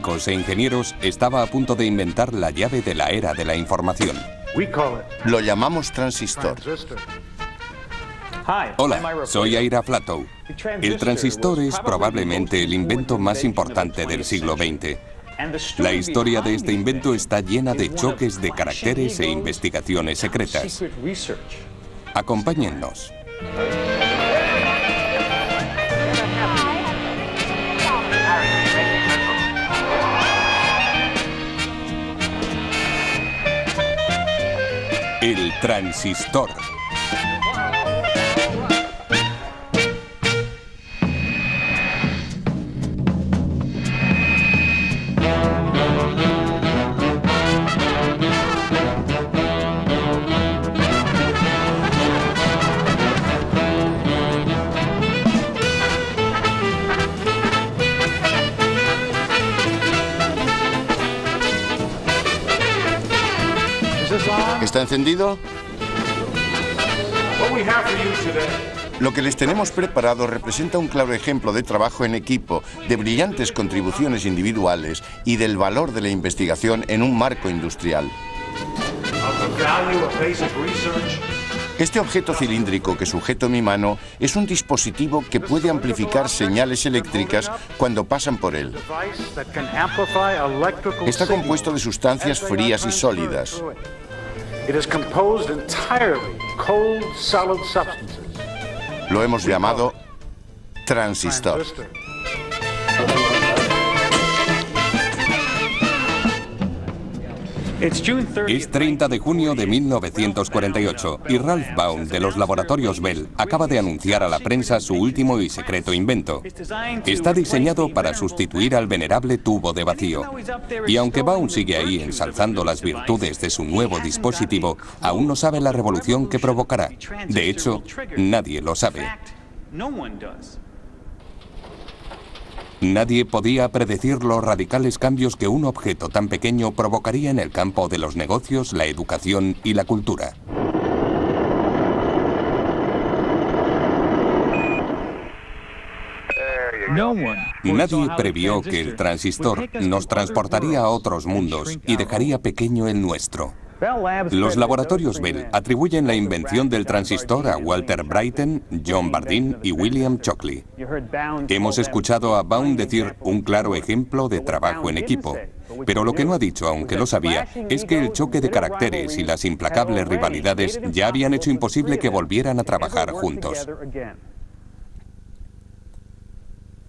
científicos e ingenieros estaba a punto de inventar la llave de la era de la información. Lo llamamos transistor. Hola, soy Ira Flatow. El transistor es probablemente el invento más importante del siglo XX. La historia de este invento está llena de choques de caracteres e investigaciones secretas. Acompáñennos. El transistor. ¿Está encendido? Lo que les tenemos preparado representa un claro ejemplo de trabajo en equipo, de brillantes contribuciones individuales y del valor de la investigación en un marco industrial. Este objeto cilíndrico que sujeto en mi mano es un dispositivo que puede amplificar señales eléctricas cuando pasan por él. Está compuesto de sustancias frías y sólidas. Lo hemos llamado transistor. Es 30 de junio de 1948 y Ralph Baum de los laboratorios Bell acaba de anunciar a la prensa su último y secreto invento. Está diseñado para sustituir al venerable tubo de vacío. Y aunque Baum sigue ahí ensalzando las virtudes de su nuevo dispositivo, aún no sabe la revolución que provocará. De hecho, nadie lo sabe. Nadie podía predecir los radicales cambios que un objeto tan pequeño provocaría en el campo de los negocios, la educación y la cultura. Nadie previó que el transistor nos transportaría a otros mundos y dejaría pequeño el nuestro. Los laboratorios Bell atribuyen la invención del transistor a Walter Brattain, John Bardeen y William Shockley. Hemos escuchado a Baum decir un claro ejemplo de trabajo en equipo. Pero lo que no ha dicho, aunque lo sabía, es que el choque de caracteres y las implacables rivalidades ya habían hecho imposible que volvieran a trabajar juntos.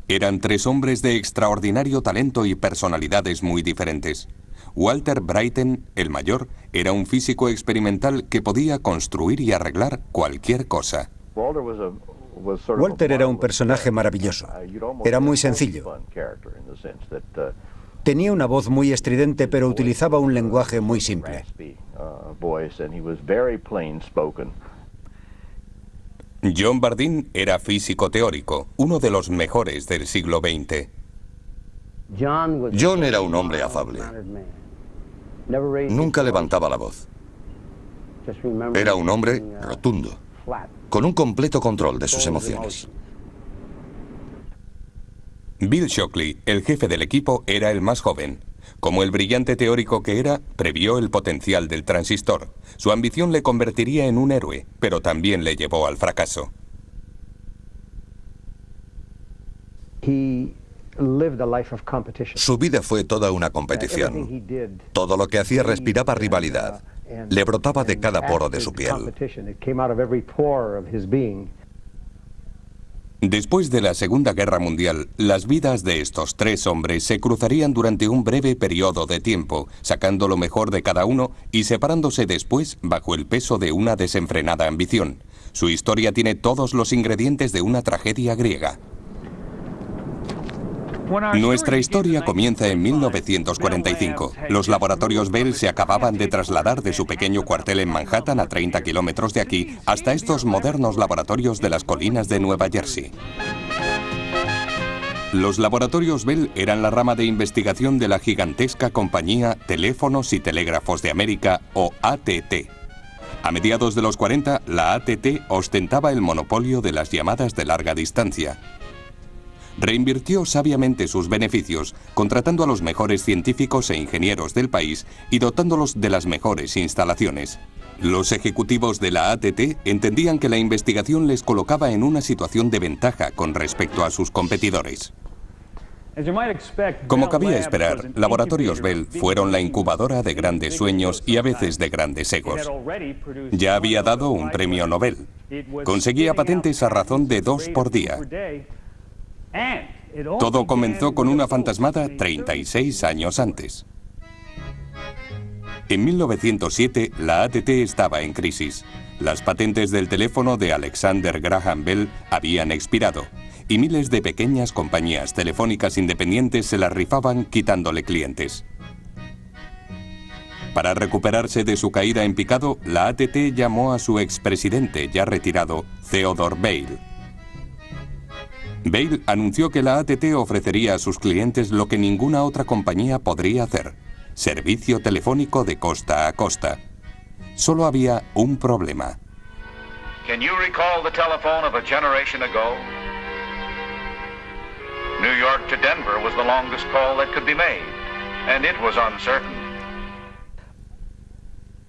Eran tres hombres de extraordinario talento y personalidades muy diferentes. Walter Brattain, el mayor, era un físico experimental que podía construir y arreglar cualquier cosa. Walter era un personaje maravilloso. Era muy sencillo. Tenía una voz muy estridente, pero utilizaba un lenguaje muy simple. John Bardeen era físico teórico, uno de los mejores del siglo XX. John era un hombre afable. Nunca levantaba la voz. Era un hombre rotundo, con un completo control de sus emociones. Bill Shockley, el jefe del equipo, era el más joven. Como el brillante teórico que era, previó el potencial del transistor. Su ambición le convertiría en un héroe, pero también le llevó al fracaso. Su vida fue toda una competición. Todo lo que hacía respiraba rivalidad. Le brotaba de cada poro de su piel. Después de la Segunda Guerra Mundial, las vidas de estos tres hombres se cruzarían durante un breve periodo de tiempo, sacando lo mejor de cada uno y separándose después bajo el peso de una desenfrenada ambición. Su historia tiene todos los ingredientes de una tragedia griega. Nuestra historia comienza en 1945. Los laboratorios Bell se acababan de trasladar de su pequeño cuartel en Manhattan, a 30 kilómetros de aquí, hasta estos modernos laboratorios de las colinas de Nueva Jersey. Los laboratorios Bell eran la rama de investigación de la gigantesca compañía Teléfonos y Telégrafos de América, o AT&T. A mediados de los 40, la AT&T ostentaba el monopolio de las llamadas de larga distancia. reinvirtió sabiamente sus beneficios, contratando a los mejores científicos e ingenieros del país y dotándolos de las mejores instalaciones. Los ejecutivos de la AT&T entendían que la investigación les colocaba en una situación de ventaja con respecto a sus competidores. Como cabía esperar, Laboratorios Bell fueron la incubadora de grandes sueños y a veces de grandes egos. Ya había dado un premio Nobel. Conseguía patentes a razón de 2 por día. Todo comenzó con una fantasmada 36 años antes. En 1907, la AT&T estaba en crisis. Las patentes del teléfono de Alexander Graham Bell habían expirado y miles de pequeñas compañías telefónicas independientes se las rifaban quitándole clientes. Para recuperarse de su caída en picado, la AT&T llamó a su expresidente, ya retirado, Theodore Vail. Vail anunció que la AT&T ofrecería a sus clientes lo que ninguna otra compañía podría hacer: servicio telefónico de costa a costa. Solo había un problema. Can you recall the telephone of a generation ago? New York to Denver was the longest call that could be made, and it was uncertain.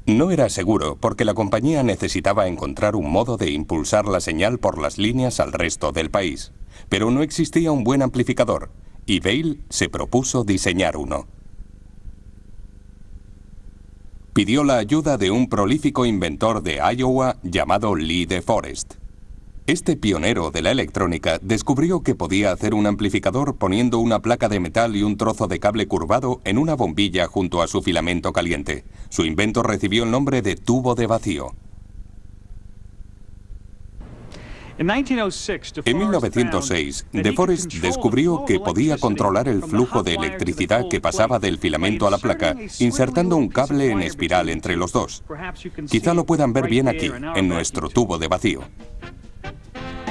No era seguro porque la compañía necesitaba encontrar un modo de impulsar la señal por las líneas al resto del país. Pero no existía un buen amplificador, y Vail se propuso diseñar uno. Pidió la ayuda de un prolífico inventor de Iowa llamado Lee DeForest. Este pionero de la electrónica descubrió que podía hacer un amplificador poniendo una placa de metal y un trozo de cable curvado en una bombilla junto a su filamento caliente. Su invento recibió el nombre de tubo de vacío. En 1906, DeForest descubrió que podía controlar el flujo de electricidad que pasaba del filamento a la placa, insertando un cable en espiral entre los dos. Quizá lo puedan ver bien aquí, en nuestro tubo de vacío.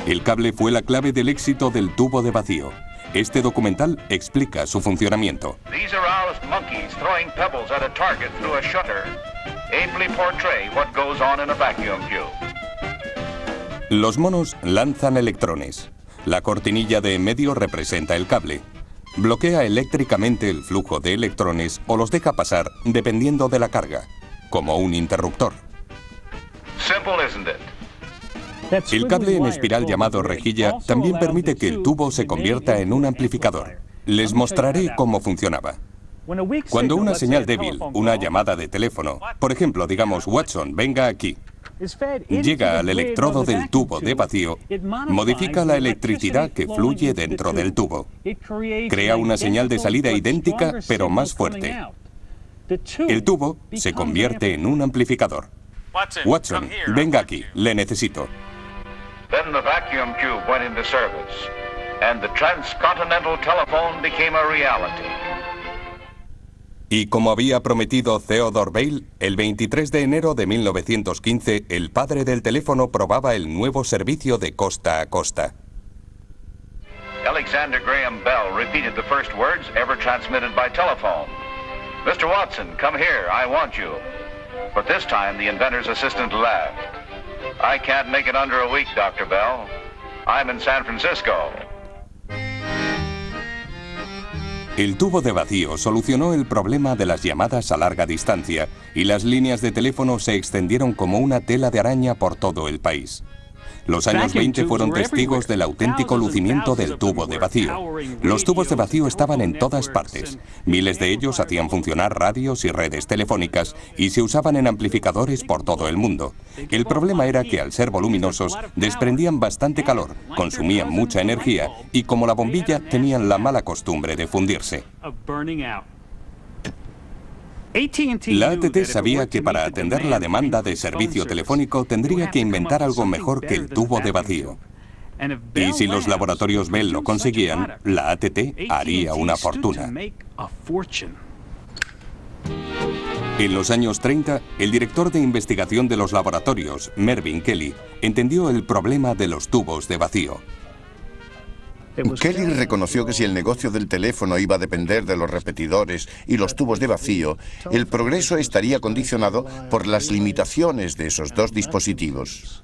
El cable fue la clave del éxito del tubo de vacío. Este documental explica su funcionamiento. These aroused monkeys throwing pebbles at a target through a shutter ably portray what goes on in a vacuum tube. Los monos lanzan electrones. La cortinilla de en medio representa el cable. Bloquea eléctricamente el flujo de electrones o los deja pasar dependiendo de la carga, como un interruptor. Simple, isn't it? El cable en espiral llamado rejilla también permite que el tubo se convierta en un amplificador. Les mostraré cómo funcionaba. Cuando una señal débil, una llamada de teléfono, por ejemplo, digamos Watson, venga aquí, llega al electrodo del tubo de vacío, modifica la electricidad que fluye dentro del tubo. Crea una señal de salida idéntica, pero más fuerte. El tubo se convierte en un amplificador. Watson, venga aquí, le necesito. Then the vacuum tube went into service, and the transcontinental telephone became a reality. Y como había prometido Theodore Vail, el 23 de enero de 1915, el padre del teléfono probaba el nuevo servicio de costa a costa. Alexander Graham Bell repeated the first words ever transmitted by telephone. Mr. Watson, come here, I want you. But this time the inventor's assistant laughed. I can't make it under a week, Dr. Bell. I'm in San Francisco. El tubo de vacío solucionó el problema de las llamadas a larga distancia y las líneas de teléfono se extendieron como una tela de araña por todo el país. Los años 20 fueron testigos del auténtico lucimiento del tubo de vacío. Los tubos de vacío estaban en todas partes. Miles de ellos hacían funcionar radios y redes telefónicas y se usaban en amplificadores por todo el mundo. El problema era que al ser voluminosos desprendían bastante calor, consumían mucha energía y como la bombilla tenían la mala costumbre de fundirse. La AT&T sabía que para atender la demanda de servicio telefónico tendría que inventar algo mejor que el tubo de vacío. Y si los laboratorios Bell lo conseguían, la AT&T haría una fortuna. En los años 30, el director de investigación de los laboratorios, Mervyn Kelly, entendió el problema de los tubos de vacío. Kelly reconoció que si el negocio del teléfono iba a depender de los repetidores y los tubos de vacío, el progreso estaría condicionado por las limitaciones de esos dos dispositivos.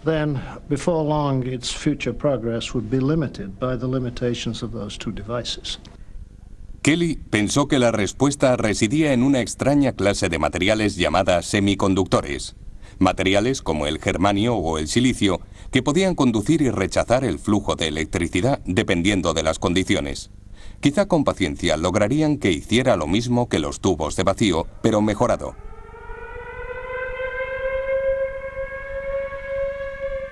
then before long its future progress would be limited by the limitations of those two devices. Kelly pensó que la respuesta residía en una extraña clase de materiales llamadas semiconductores. Materiales como el germanio o el silicio que podían conducir y rechazar el flujo de electricidad dependiendo de las condiciones. Quizá con paciencia lograrían que hiciera lo mismo que los tubos de vacío, pero mejorado.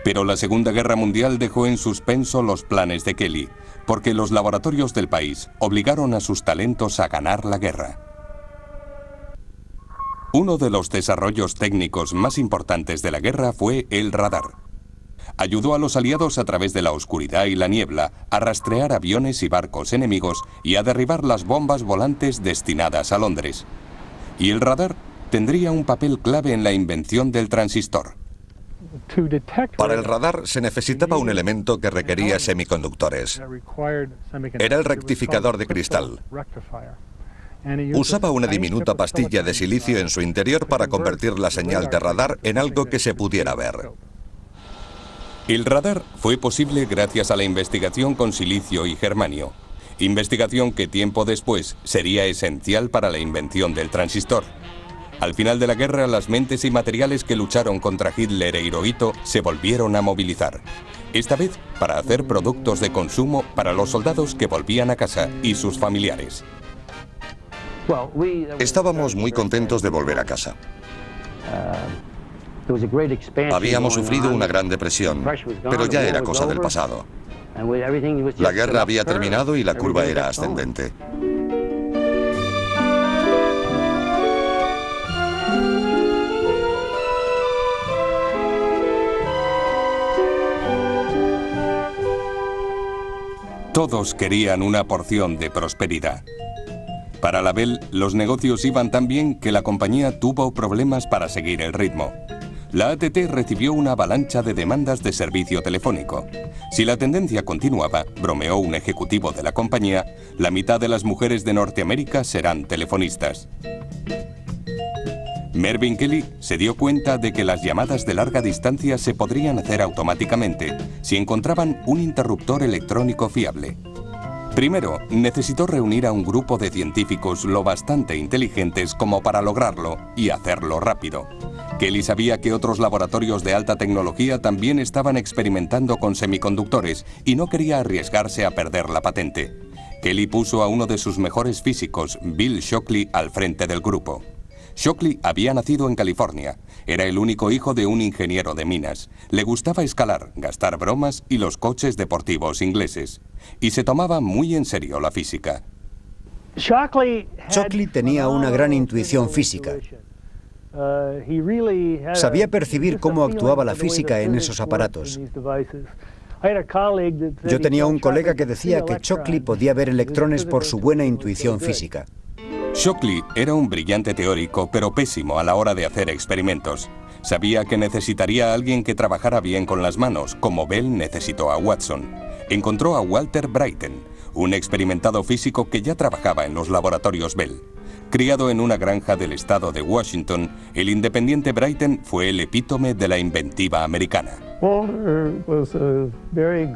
Pero la Segunda Guerra Mundial dejó en suspenso los planes de Kelly, porque los laboratorios del país obligaron a sus talentos a ganar la guerra. Uno de los desarrollos técnicos más importantes de la guerra fue el radar. Ayudó a los aliados a través de la oscuridad y la niebla a rastrear aviones y barcos enemigos y a derribar las bombas volantes destinadas a Londres. Y el radar tendría un papel clave en la invención del transistor. Para el radar se necesitaba un elemento que requería semiconductores. Era el rectificador de cristal. Usaba una diminuta pastilla de silicio en su interior para convertir la señal de radar en algo que se pudiera ver. El radar fue posible gracias a la investigación con silicio y germanio, investigación que tiempo después sería esencial para la invención del transistor. Al final de la guerra, las mentes y materiales que lucharon contra Hitler e Hirohito se volvieron a movilizar. Esta vez para hacer productos de consumo para los soldados que volvían a casa y sus familiares. Estábamos muy contentos de volver a casa. Habíamos sufrido una gran depresión, pero ya era cosa del pasado. La guerra había terminado y la curva era ascendente. Todos querían una porción de prosperidad. Para la Bell, los negocios iban tan bien que la compañía tuvo problemas para seguir el ritmo. La AT&T recibió una avalancha de demandas de servicio telefónico. Si la tendencia continuaba, bromeó un ejecutivo de la compañía, la mitad de las mujeres de Norteamérica serán telefonistas. Mervyn Kelly se dio cuenta de que las llamadas de larga distancia se podrían hacer automáticamente si encontraban un interruptor electrónico fiable. Primero, necesitó reunir a un grupo de científicos lo bastante inteligentes como para lograrlo y hacerlo rápido. Kelly sabía que otros laboratorios de alta tecnología también estaban experimentando con semiconductores y no quería arriesgarse a perder la patente. Kelly puso a uno de sus mejores físicos, Bill Shockley, al frente del grupo. Shockley había nacido en California. Era el único hijo de un ingeniero de minas. Le gustaba escalar, gastar bromas y los coches deportivos ingleses. Y se tomaba muy en serio la física. Shockley tenía una gran intuición física. Sabía percibir cómo actuaba la física en esos aparatos. Yo tenía un colega que decía que Shockley podía ver electrones por su buena intuición física. Shockley era un brillante teórico, pero pésimo a la hora de hacer experimentos. Sabía que necesitaría a alguien que trabajara bien con las manos, como Bell necesitó a Watson. Encontró a Walter Bryton, un experimentado físico que ya trabajaba en los laboratorios Bell. Criado en una granja del estado de Washington, el independiente Bryton fue el epítome de la inventiva americana.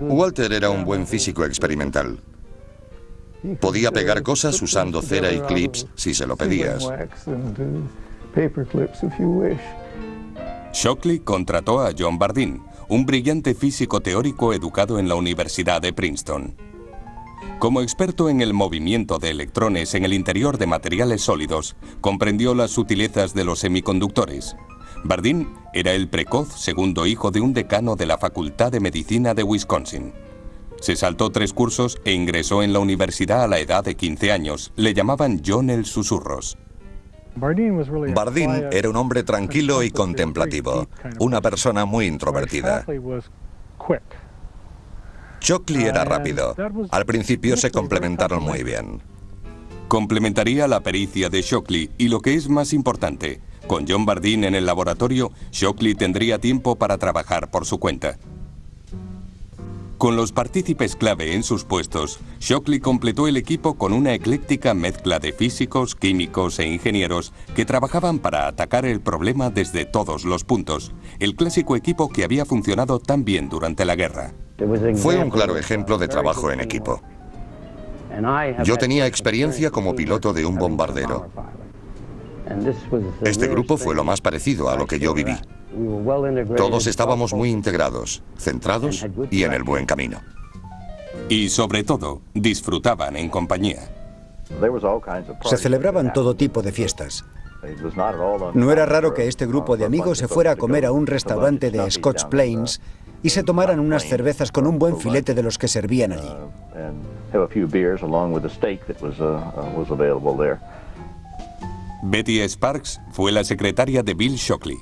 Walter era un buen físico experimental. Podía pegar cosas usando cera y clips si se lo pedías. Shockley contrató a John Bardeen, un brillante físico teórico educado en la Universidad de Princeton. Como experto en el movimiento de electrones en el interior de materiales sólidos, comprendió las sutilezas de los semiconductores. Bardeen era el precoz segundo hijo de un decano de la Facultad de Medicina de Wisconsin. Se saltó 3 cursos e ingresó en la universidad a la edad de 15 años. Le llamaban John el Susurros. Bardeen era un hombre tranquilo y contemplativo, una persona muy introvertida. Shockley era rápido. Al principio se complementaron muy bien. Complementaría la pericia de Shockley y lo que es más importante, con John Bardeen en el laboratorio, Shockley tendría tiempo para trabajar por su cuenta. Con los partícipes clave en sus puestos, Shockley completó el equipo con una ecléctica mezcla de físicos, químicos e ingenieros que trabajaban para atacar el problema desde todos los puntos, el clásico equipo que había funcionado tan bien durante la guerra. Fue un claro ejemplo de trabajo en equipo. Yo tenía experiencia como piloto de un bombardero. Este grupo fue lo más parecido a lo que yo viví. Todos estábamos muy integrados, centrados y en el buen camino. Y sobre todo, disfrutaban en compañía. Se celebraban todo tipo de fiestas. No era raro que este grupo de amigos se fuera a comer a un restaurante de Scotch Plains y se tomaran unas cervezas con un buen filete de los que servían allí. Betty Sparks fue la secretaria de Bill Shockley.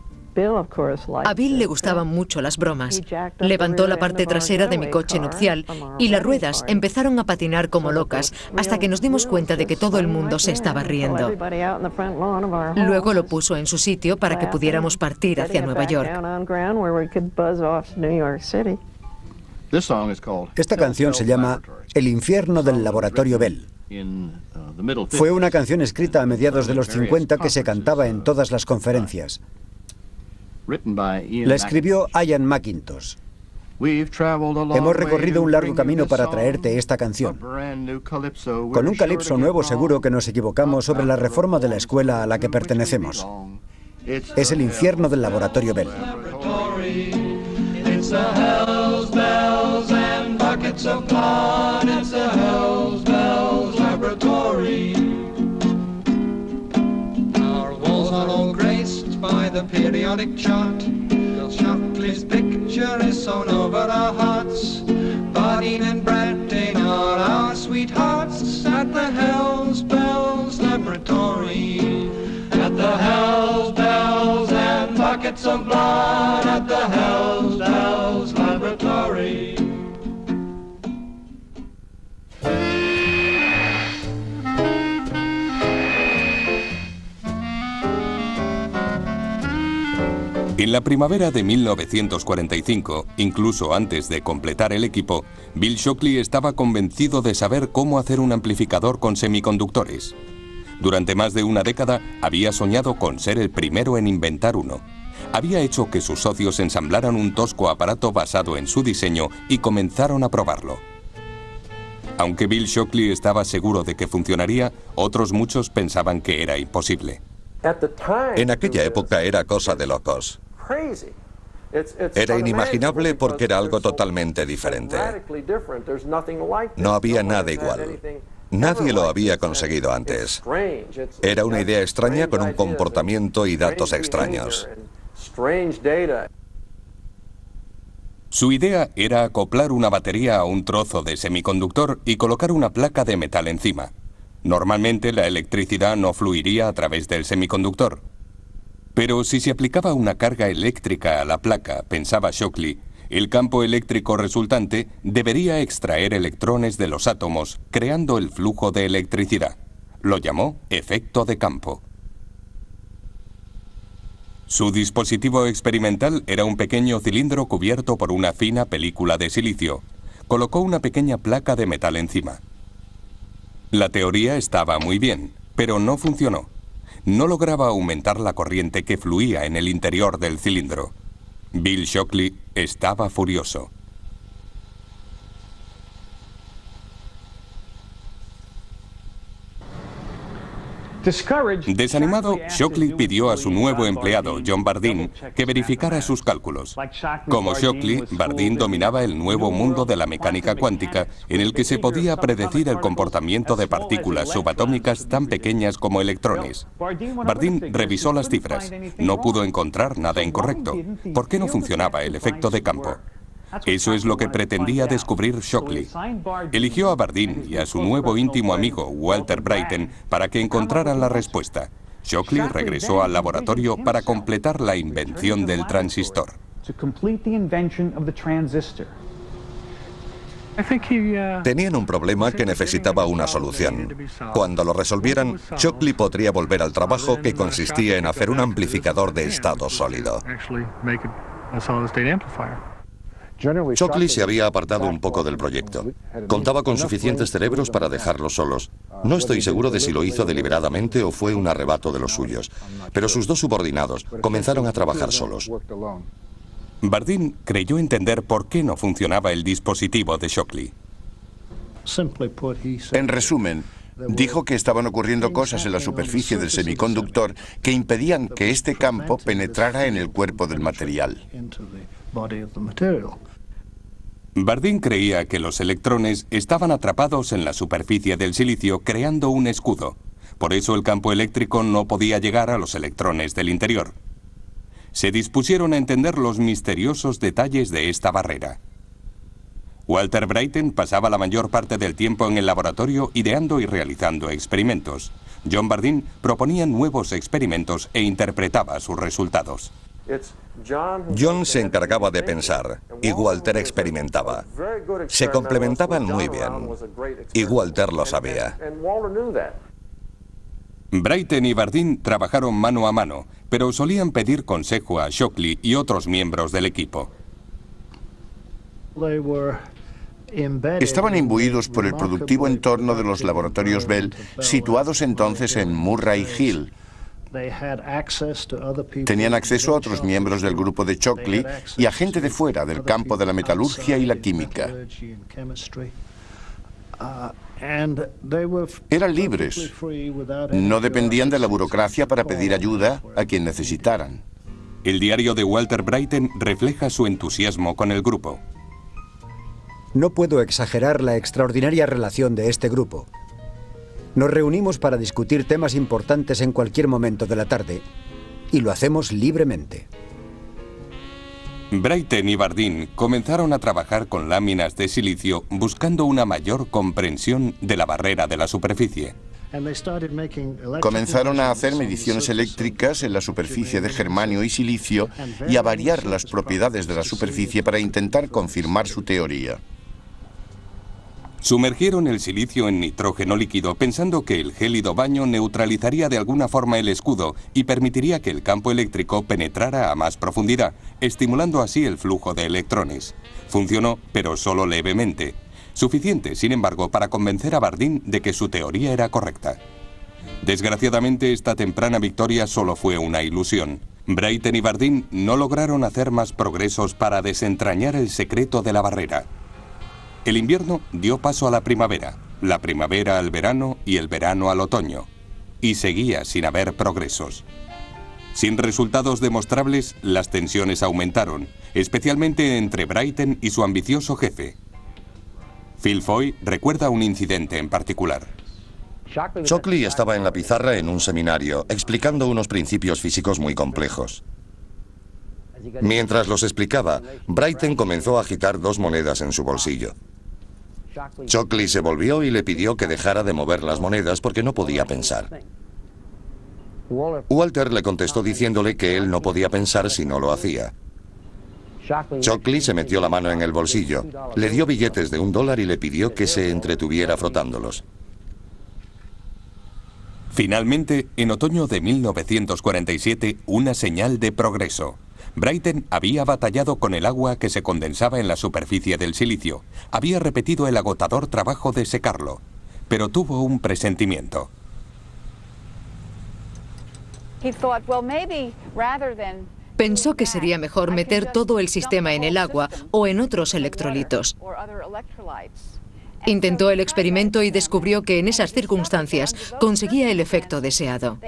A Bill le gustaban mucho las bromas. Levantó la parte trasera de mi coche nupcial y las ruedas empezaron a patinar como locas hasta que nos dimos cuenta de que todo el mundo se estaba riendo. Luego lo puso en su sitio para que pudiéramos partir hacia Nueva York. Esta canción se llama El infierno del laboratorio Bell. Fue una canción escrita a mediados de los 50 que se cantaba en todas las conferencias. La escribió Ian McIntosh. Hemos recorrido un largo camino para traerte esta canción. Con un calipso nuevo seguro que nos equivocamos sobre la reforma de la escuela a la que pertenecemos. Es el infierno del laboratorio Bell. By the periodic chart, Bill Shockley's picture is sewn over our hearts. Bardeen and Bradley are our sweethearts at the Hells Bells Laboratory. At the Hells Bells and buckets of blood at the Hells Bells Laboratory. En la primavera de 1945, incluso antes de completar el equipo, Bill Shockley estaba convencido de saber cómo hacer un amplificador con semiconductores. Durante más de una década había soñado con ser el primero en inventar uno. Había hecho que sus socios ensamblaran un tosco aparato basado en su diseño y comenzaron a probarlo. Aunque Bill Shockley estaba seguro de que funcionaría, otros muchos pensaban que era imposible. En aquella época era cosa de locos. Era inimaginable porque era algo totalmente diferente. No había nada igual. Nadie lo había conseguido antes. Era una idea extraña con un comportamiento y datos extraños. Su idea era acoplar una batería a un trozo de semiconductor y colocar una placa de metal encima. Normalmente la electricidad no fluiría a través del semiconductor. Pero si se aplicaba una carga eléctrica a la placa, pensaba Shockley, el campo eléctrico resultante debería extraer electrones de los átomos, creando el flujo de electricidad. Lo llamó efecto de campo. Su dispositivo experimental era un pequeño cilindro cubierto por una fina película de silicio. Colocó una pequeña placa de metal encima. La teoría estaba muy bien, pero no funcionó. No lograba aumentar la corriente que fluía en el interior del cilindro. Bill Shockley estaba furioso. Desanimado, Shockley pidió a su nuevo empleado, John Bardeen, que verificara sus cálculos. Como Shockley, Bardeen dominaba el nuevo mundo de la mecánica cuántica, en el que se podía predecir el comportamiento de partículas subatómicas tan pequeñas como electrones. Bardeen revisó las cifras. No pudo encontrar nada incorrecto. ¿Por qué no funcionaba el efecto de campo? Eso es lo que pretendía descubrir Shockley. Eligió a Bardeen y a su nuevo íntimo amigo, Walter Brattain, para que encontraran la respuesta. Shockley regresó al laboratorio para completar la invención del transistor. Tenían un problema que necesitaba una solución. Cuando lo resolvieran, Shockley podría volver al trabajo que consistía en hacer un amplificador de estado sólido. Shockley se había apartado un poco del proyecto. Contaba con suficientes cerebros para dejarlos solos. No estoy seguro de si lo hizo deliberadamente o fue un arrebato de los suyos, pero sus dos subordinados comenzaron a trabajar solos. Bardeen creyó entender por qué no funcionaba el dispositivo de Shockley. En resumen, dijo que estaban ocurriendo cosas en la superficie del semiconductor que impedían que este campo penetrara en el cuerpo del material. Bardeen creía que los electrones estaban atrapados en la superficie del silicio creando un escudo. Por eso el campo eléctrico no podía llegar a los electrones del interior. Se dispusieron a entender los misteriosos detalles de esta barrera. Walter Brattain pasaba la mayor parte del tiempo en el laboratorio ideando y realizando experimentos. John Bardeen proponía nuevos experimentos e interpretaba sus resultados. John se encargaba de pensar y Walter experimentaba. Se complementaban muy bien y Walter lo sabía. Brattain y Bardeen trabajaron mano a mano, pero solían pedir consejo a Shockley y otros miembros del equipo. Estaban imbuidos por el productivo entorno de los laboratorios Bell, situados entonces en Murray Hill. Tenían acceso a otros miembros del grupo de Shockley y a gente de fuera del campo de la metalurgia y la química. Eran libres. No dependían de la burocracia para pedir ayuda a quien necesitaran. El diario de Walter Brattain refleja su entusiasmo con el grupo. No puedo exagerar la extraordinaria relación de este grupo. Nos reunimos para discutir temas importantes en cualquier momento de la tarde y lo hacemos libremente. Brattain y Bardeen comenzaron a trabajar con láminas de silicio buscando una mayor comprensión de la barrera de la superficie. Comenzaron a hacer mediciones eléctricas en la superficie de germanio y silicio y a variar las propiedades de la superficie para intentar confirmar su teoría. Sumergieron el silicio en nitrógeno líquido pensando que el gélido baño neutralizaría de alguna forma el escudo y permitiría que el campo eléctrico penetrara a más profundidad, estimulando así el flujo de electrones. Funcionó, pero solo levemente. Suficiente, sin embargo, para convencer a Bardeen de que su teoría era correcta. Desgraciadamente, esta temprana victoria solo fue una ilusión. Brattain y Bardeen no lograron hacer más progresos para desentrañar el secreto de la barrera. El invierno dio paso a la primavera al verano y el verano al otoño. Y seguía sin haber progresos. Sin resultados demostrables, las tensiones aumentaron, especialmente entre Brattain y su ambicioso jefe. Phil Foy recuerda un incidente en particular. Shockley estaba en la pizarra en un seminario, explicando unos principios físicos muy complejos. Mientras los explicaba, Brattain comenzó a agitar dos monedas en su bolsillo. Shockley se volvió y le pidió que dejara de mover las monedas porque no podía pensar. Walter le contestó diciéndole que él no podía pensar si no lo hacía. Shockley se metió la mano en el bolsillo, le dio billetes de $1 y le pidió que se entretuviera frotándolos. Finalmente, en otoño de 1947, una señal de progreso. Brattain había batallado con el agua que se condensaba en la superficie del silicio. Había repetido el agotador trabajo de secarlo, pero tuvo un presentimiento. Pensó que sería mejor meter todo el sistema en el agua o en otros electrolitos. Intentó el experimento y descubrió que en esas circunstancias conseguía el efecto deseado.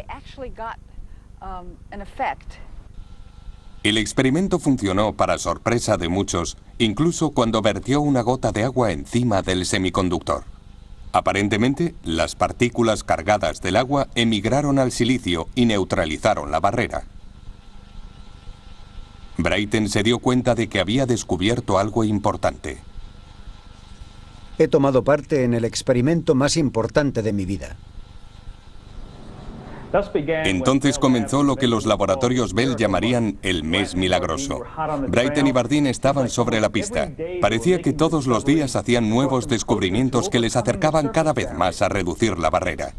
El experimento funcionó para sorpresa de muchos, incluso cuando vertió una gota de agua encima del semiconductor. Aparentemente, las partículas cargadas del agua emigraron al silicio y neutralizaron la barrera. Brattain se dio cuenta de que había descubierto algo importante. He tomado parte en el experimento más importante de mi vida. Entonces comenzó lo que los laboratorios Bell llamarían el mes milagroso. Brattain y Bardeen estaban sobre la pista. Parecía que todos los días hacían nuevos descubrimientos que les acercaban cada vez más a reducir la barrera.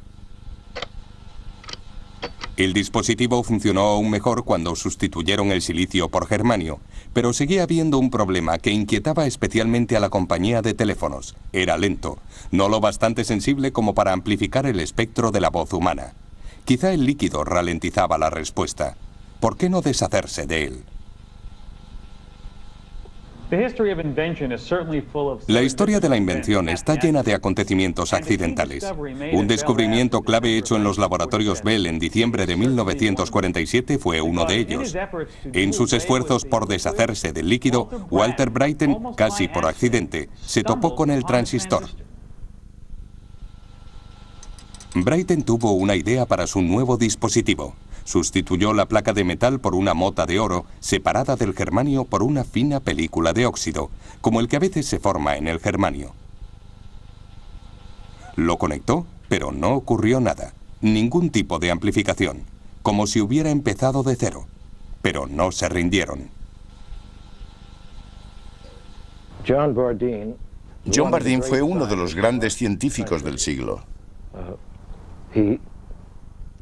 El dispositivo funcionó aún mejor cuando sustituyeron el silicio por germanio, pero seguía habiendo un problema que inquietaba especialmente a la compañía de teléfonos. Era lento, no lo bastante sensible como para amplificar el espectro de la voz humana. Quizá el líquido ralentizaba la respuesta. ¿Por qué no deshacerse de él? La historia de la invención está llena de acontecimientos accidentales. Un descubrimiento clave hecho en los laboratorios Bell en diciembre de 1947 fue uno de ellos. En sus esfuerzos por deshacerse del líquido, Walter Brattain, casi por accidente, se topó con el transistor. Brattain tuvo una idea para su nuevo dispositivo. Sustituyó la placa de metal por una mota de oro, separada del germanio por una fina película de óxido, como el que a veces se forma en el germanio. Lo conectó, pero no ocurrió nada. Ningún tipo de amplificación. Como si hubiera empezado de cero. Pero no se rindieron. John Bardeen fue uno de los grandes científicos del siglo.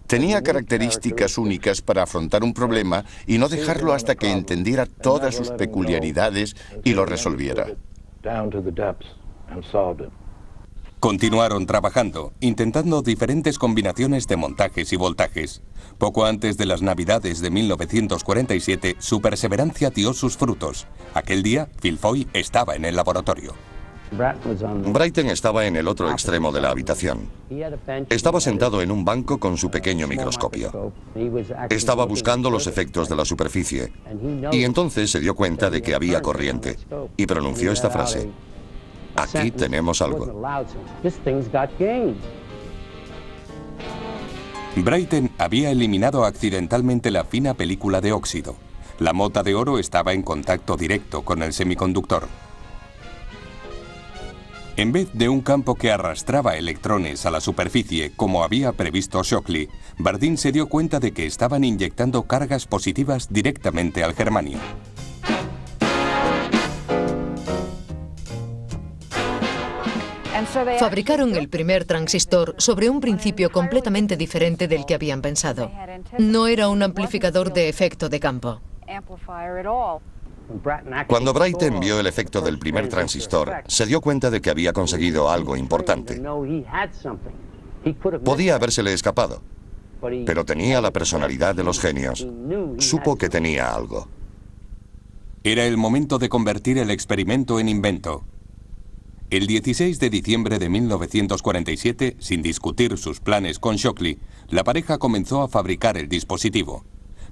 Tenía características únicas para afrontar un problema y no dejarlo hasta que entendiera todas sus peculiaridades y lo resolviera. Continuaron trabajando, intentando diferentes combinaciones de montajes y voltajes. Poco antes de las Navidades de 1947, su perseverancia dio sus frutos. Aquel día, Phil Foy estaba en el laboratorio. Brattain estaba en el otro extremo de la habitación. Estaba sentado en un banco con su pequeño microscopio. Estaba buscando los efectos de la superficie. Y entonces se dio cuenta de que había corriente. Y pronunció esta frase: aquí tenemos algo. Brattain había eliminado accidentalmente la fina película de óxido. La mota de oro estaba en contacto directo con el semiconductor. En vez de un campo que arrastraba electrones a la superficie, como había previsto Shockley, Bardeen se dio cuenta de que estaban inyectando cargas positivas directamente al germanio. Fabricaron el primer transistor sobre un principio completamente diferente del que habían pensado. No era un amplificador de efecto de campo. Cuando Brattain vio el efecto del primer transistor, se dio cuenta de que había conseguido algo importante. Podía habérsele escapado, pero tenía la personalidad de los genios. Supo que tenía algo. Era el momento de convertir el experimento en invento. El 16 de diciembre de 1947, sin discutir sus planes con Shockley, la pareja comenzó a fabricar el dispositivo.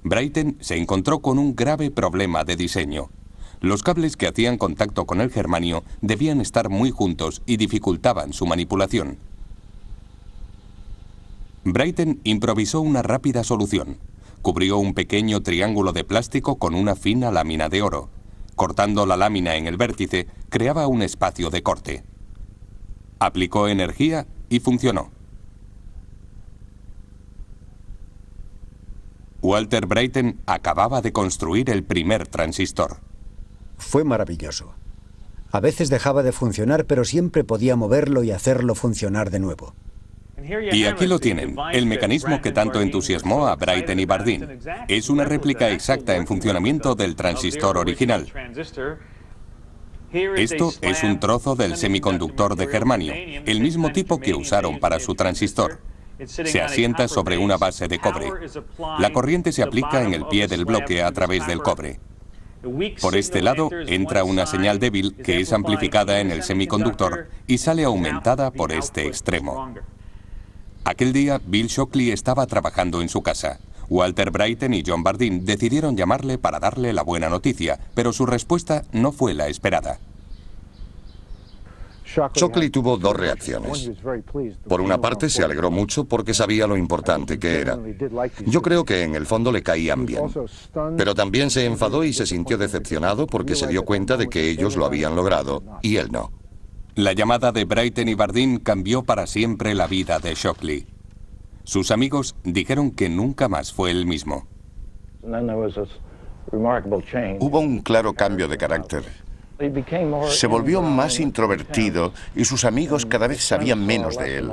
Brattain se encontró con un grave problema de diseño. Los cables que hacían contacto con el germanio debían estar muy juntos y dificultaban su manipulación. Brattain improvisó una rápida solución. Cubrió un pequeño triángulo de plástico con una fina lámina de oro. Cortando la lámina en el vértice, creaba un espacio de corte. Aplicó energía y funcionó. Walter Brattain acababa de construir el primer transistor. Fue maravilloso. A veces dejaba de funcionar, pero siempre podía moverlo y hacerlo funcionar de nuevo. Y aquí lo tienen, el mecanismo que tanto entusiasmó a Brattain y Bardeen. Es una réplica exacta en funcionamiento del transistor original. Esto es un trozo del semiconductor de germanio, el mismo tipo que usaron para su transistor. Se asienta sobre una base de cobre. La corriente se aplica en el pie del bloque a través del cobre. Por este lado entra una señal débil que es amplificada en el semiconductor y sale aumentada por este extremo. Aquel día, Bill Shockley estaba trabajando en su casa. Walter Brattain y John Bardeen decidieron llamarle para darle la buena noticia, pero su respuesta no fue la esperada. Shockley tuvo dos reacciones. Por una parte, se alegró mucho porque sabía lo importante que era. Yo creo que en el fondo le caían bien. Pero también se enfadó y se sintió decepcionado porque se dio cuenta de que ellos lo habían logrado y él no. La llamada de Brattain y Bardeen cambió para siempre la vida de Shockley. Sus amigos dijeron que nunca más fue el mismo. Hubo un claro cambio de carácter. Se volvió más introvertido y sus amigos cada vez sabían menos de él.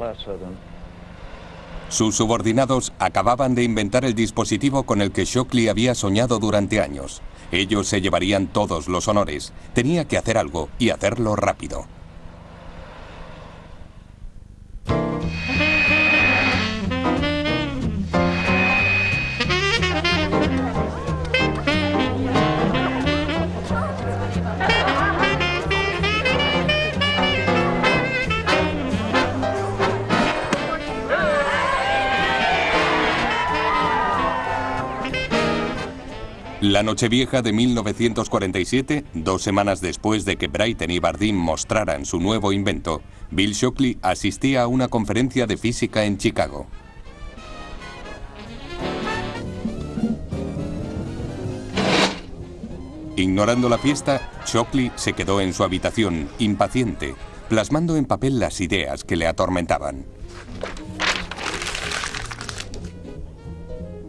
Sus subordinados acababan de inventar el dispositivo con el que Shockley había soñado durante años. Ellos se llevarían todos los honores. Tenía que hacer algo y hacerlo rápido. La Nochevieja de 1947, 2 semanas después de que Brighton y Bardeen mostraran su nuevo invento, Bill Shockley asistía a una conferencia de física en Chicago. Ignorando la fiesta, Shockley se quedó en su habitación, impaciente, plasmando en papel las ideas que le atormentaban.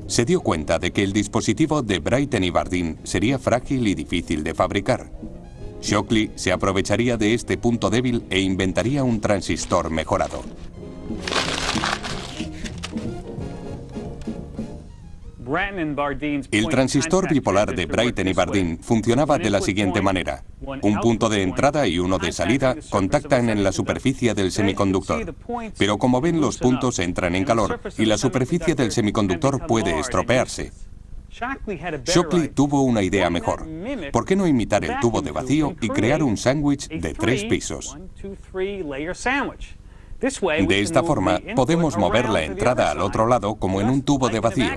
Se dio cuenta de que el dispositivo de Brighton y Bardeen sería frágil y difícil de fabricar. Shockley se aprovecharía de este punto débil e inventaría un transistor mejorado. El transistor bipolar de Brighton y Bardeen funcionaba de la siguiente manera. Un punto de entrada y uno de salida contactan en la superficie del semiconductor. Pero como ven, los puntos entran en calor y la superficie del semiconductor puede estropearse. Shockley tuvo una idea mejor. ¿Por qué no imitar el tubo de vacío y crear un sándwich de 3 pisos? De esta forma, podemos mover la entrada al otro lado como en un tubo de vacío.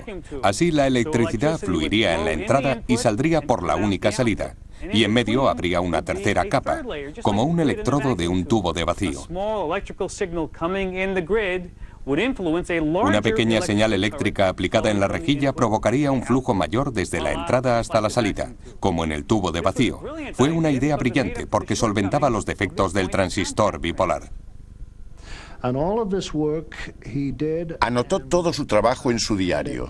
Así la electricidad fluiría en la entrada y saldría por la única salida. Y en medio habría una tercera capa, como un electrodo de un tubo de vacío. Una pequeña señal eléctrica aplicada en la rejilla provocaría un flujo mayor desde la entrada hasta la salida, como en el tubo de vacío. Fue una idea brillante porque solventaba los defectos del transistor bipolar. Anotó todo su trabajo en su diario.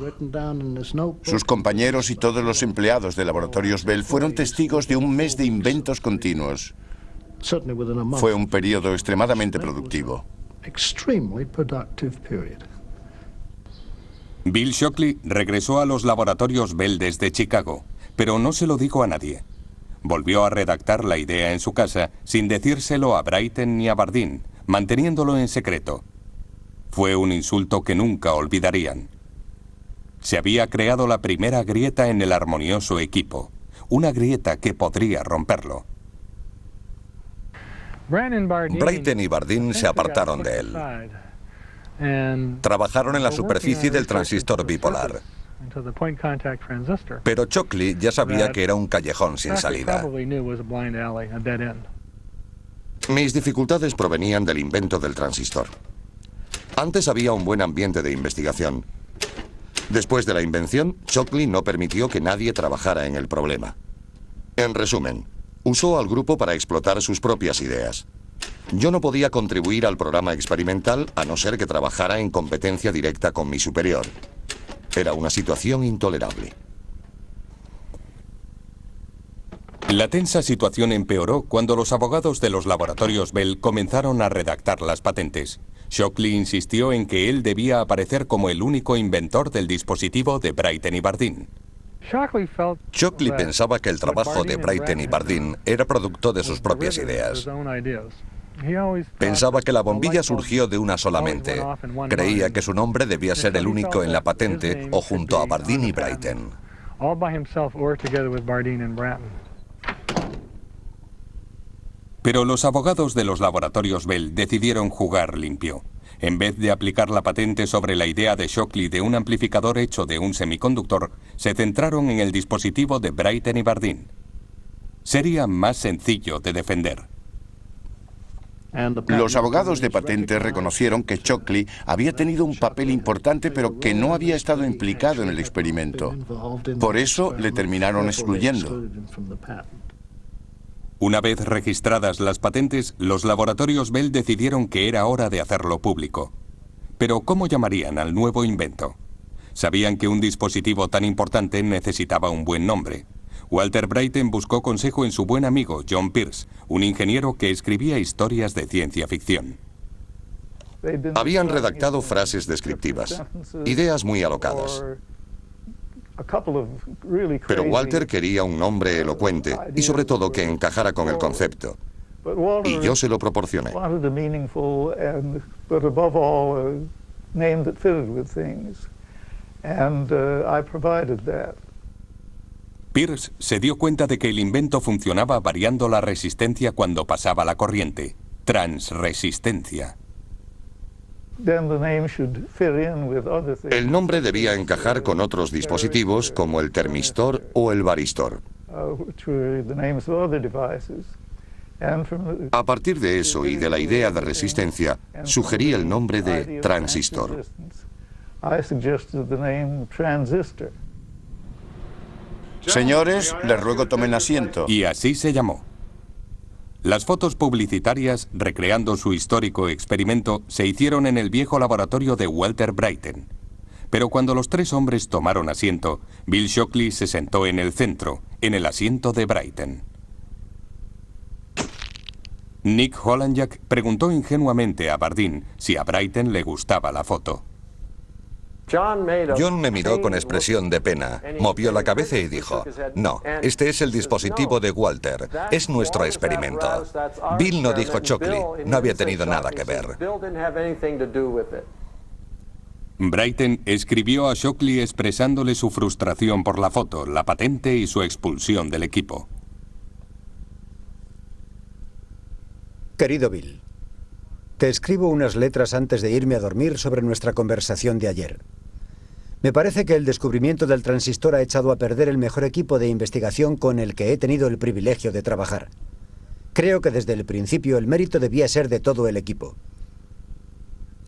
Sus compañeros y todos los empleados de Laboratorios Bell fueron testigos de un mes de inventos continuos. Fue un periodo extremadamente productivo. Bill Shockley regresó a los Laboratorios Bell desde Chicago, pero no se lo dijo a nadie. Volvió a redactar la idea en su casa sin decírselo a Brighton ni a Bardeen, manteniéndolo en secreto. Fue un insulto que nunca olvidarían. Se había creado la primera grieta en el armonioso equipo, una grieta que podría romperlo. Brighton y Bardeen se apartaron de él. Trabajaron en la superficie del transistor bipolar. Pero Shockley ya sabía que era un callejón sin salida. Mis dificultades provenían del invento del transistor. Antes había un buen ambiente de investigación. Después de la invención, Shockley no permitió que nadie trabajara en el problema. En resumen, usó al grupo para explotar sus propias ideas. Yo no podía contribuir al programa experimental a no ser que trabajara en competencia directa con mi superior. Era una situación intolerable. La tensa situación empeoró cuando los abogados de los Laboratorios Bell comenzaron a redactar las patentes. Shockley insistió en que él debía aparecer como el único inventor del dispositivo de Brighton y Bardeen. Shockley pensaba que el trabajo de Brighton y Bardeen era producto de sus propias ideas. Pensaba que la bombilla surgió de una sola mente. Creía que su nombre debía ser el único en la patente o junto a Bardeen y Brighton. Pero los abogados de los Laboratorios Bell decidieron jugar limpio. En vez de aplicar la patente sobre la idea de Shockley de un amplificador hecho de un semiconductor, se centraron en el dispositivo de Brighton y Bardeen. Sería más sencillo de defender. Los abogados de patente reconocieron que Shockley había tenido un papel importante, pero que no había estado implicado en el experimento. Por eso le terminaron excluyendo. Una vez registradas las patentes, los Laboratorios Bell decidieron que era hora de hacerlo público. Pero ¿cómo llamarían al nuevo invento? Sabían que un dispositivo tan importante necesitaba un buen nombre. Walter Brighton buscó consejo en su buen amigo John Pierce, un ingeniero que escribía historias de ciencia ficción. Habían redactado frases descriptivas, ideas muy alocadas. Pero Walter quería un nombre elocuente y sobre todo que encajara con el concepto. Y yo se lo proporcioné. Pierce se dio cuenta de que el invento funcionaba variando la resistencia cuando pasaba la corriente. Transresistencia. El nombre debía encajar con otros dispositivos como el termistor o el varistor. A partir de eso y de la idea de resistencia, sugerí el nombre de transistor. Señores, les ruego tomen asiento. Y así se llamó. Las fotos publicitarias, recreando su histórico experimento, se hicieron en el viejo laboratorio de Walter Brattain. Pero cuando los tres hombres tomaron asiento, Bill Shockley se sentó en el centro, en el asiento de Brattain. Nick Hollanjak preguntó ingenuamente a Bardeen si a Brattain le gustaba la foto. John me miró con expresión de pena, movió la cabeza y dijo, no, este es el dispositivo de Walter, es nuestro experimento. Bill no dijo Shockley, no había tenido nada que ver. Brattain escribió a Shockley expresándole su frustración por la foto, la patente y su expulsión del equipo. Querido Bill, te escribo unas letras antes de irme a dormir sobre nuestra conversación de ayer. Me parece que el descubrimiento del transistor ha echado a perder el mejor equipo de investigación con el que he tenido el privilegio de trabajar. Creo que desde el principio el mérito debía ser de todo el equipo.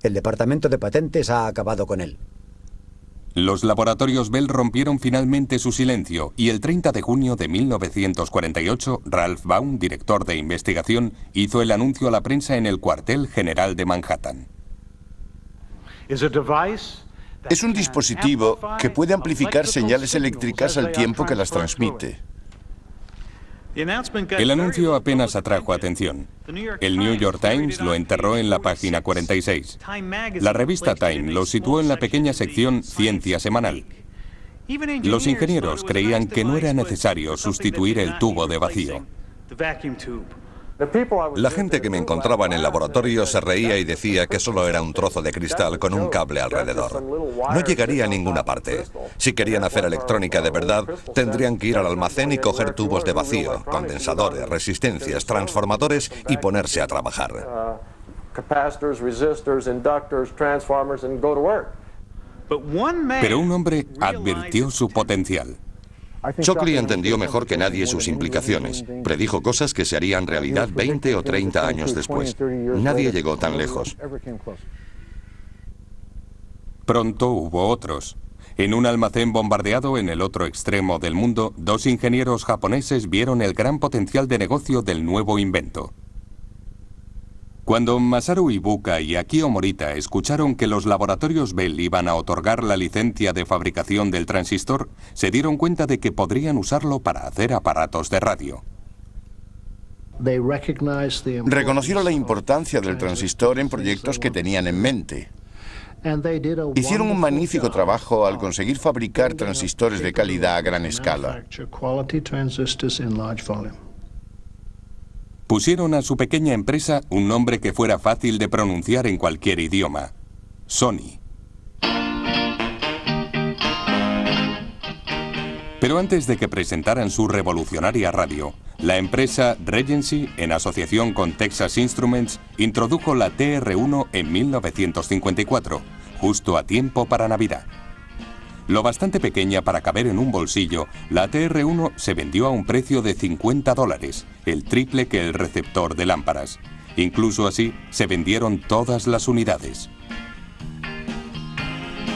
El departamento de patentes ha acabado con él. Los laboratorios Bell rompieron finalmente su silencio y el 30 de junio de 1948, Ralph Baum, director de investigación, hizo el anuncio a la prensa en el cuartel general de Manhattan. Es un dispositivo que puede amplificar señales eléctricas al tiempo que las transmite. El anuncio apenas atrajo atención. El New York Times lo enterró en la página 46. La revista Time lo situó en la pequeña sección Ciencia Semanal. Los ingenieros creían que no era necesario sustituir el tubo de vacío. La gente que me encontraba en el laboratorio se reía y decía que solo era un trozo de cristal con un cable alrededor. No llegaría a ninguna parte. Si querían hacer electrónica de verdad, tendrían que ir al almacén y coger tubos de vacío, condensadores, resistencias, transformadores y ponerse a trabajar. Pero un hombre advirtió su potencial. Shockley entendió mejor que nadie sus implicaciones. Predijo cosas que se harían realidad 20 o 30 años después. Nadie llegó tan lejos. Pronto hubo otros. En un almacén bombardeado en el otro extremo del mundo, dos ingenieros japoneses vieron el gran potencial de negocio del nuevo invento. Cuando Masaru Ibuka y Akio Morita escucharon que los laboratorios Bell iban a otorgar la licencia de fabricación del transistor, se dieron cuenta de que podrían usarlo para hacer aparatos de radio. Reconocieron la importancia del transistor en proyectos que tenían en mente. Hicieron un magnífico trabajo al conseguir fabricar transistores de calidad a gran escala. Pusieron a su pequeña empresa un nombre que fuera fácil de pronunciar en cualquier idioma: Sony. Pero antes de que presentaran su revolucionaria radio, la empresa Regency, en asociación con Texas Instruments, introdujo la TR-1 en 1954, justo a tiempo para Navidad. Lo bastante pequeña para caber en un bolsillo, la TR-1 se vendió a un precio de $50, el triple que el receptor de lámparas. Incluso así, se vendieron todas las unidades.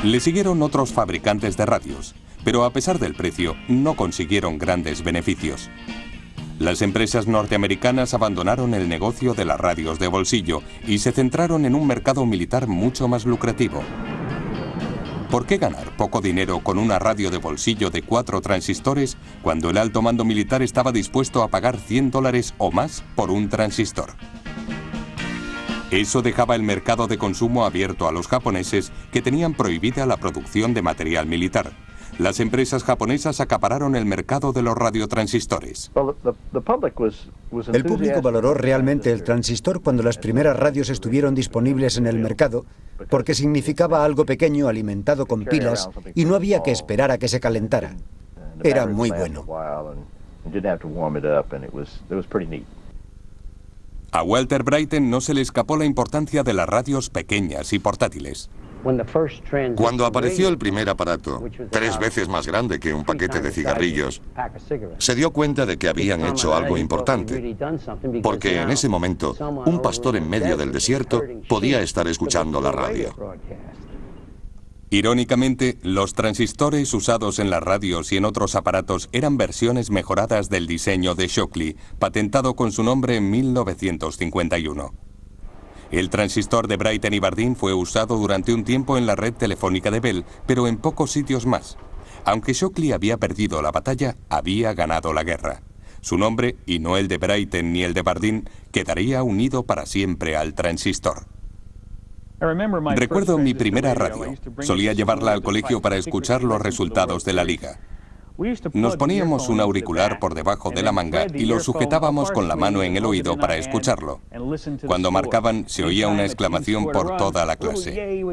Le siguieron otros fabricantes de radios, pero a pesar del precio, no consiguieron grandes beneficios. Las empresas norteamericanas abandonaron el negocio de las radios de bolsillo y se centraron en un mercado militar mucho más lucrativo. ¿Por qué ganar poco dinero con una radio de bolsillo de 4 transistores cuando el alto mando militar estaba dispuesto a pagar $100 o más por un transistor? Eso dejaba el mercado de consumo abierto a los japoneses, que tenían prohibida la producción de material militar. Las empresas japonesas acapararon el mercado de los radiotransistores. El público valoró realmente el transistor cuando las primeras radios estuvieron disponibles en el mercado, porque significaba algo pequeño alimentado con pilas y no había que esperar a que se calentara. Era muy bueno. A Walter Bryton no se le escapó la importancia de las radios pequeñas y portátiles. Cuando apareció el primer aparato, 3 veces más grande que un paquete de cigarrillos, se dio cuenta de que habían hecho algo importante, porque en ese momento, un pastor en medio del desierto podía estar escuchando la radio. Irónicamente, los transistores usados en las radios y en otros aparatos eran versiones mejoradas del diseño de Shockley, patentado con su nombre en 1951. El transistor de Bryton y Bardeen fue usado durante un tiempo en la red telefónica de Bell, pero en pocos sitios más. Aunque Shockley había perdido la batalla, había ganado la guerra. Su nombre, y no el de Bryton ni el de Bardeen, quedaría unido para siempre al transistor. Recuerdo mi primera radio. Solía llevarla al colegio para escuchar los resultados de la liga. Nos poníamos un auricular por debajo de la manga y lo sujetábamos con la mano en el oído para escucharlo. Cuando marcaban, se oía una exclamación por toda la clase.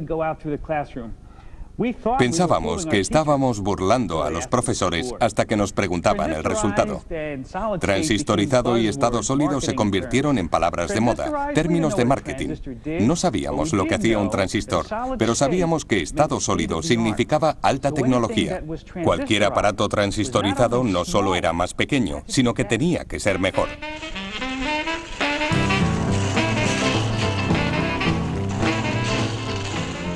Pensábamos que estábamos burlando a los profesores hasta que nos preguntaban el resultado. Transistorizado y estado sólido se convirtieron en palabras de moda, términos de marketing. No sabíamos lo que hacía un transistor, pero sabíamos que estado sólido significaba alta tecnología. Cualquier aparato transistorizado no solo era más pequeño, sino que tenía que ser mejor.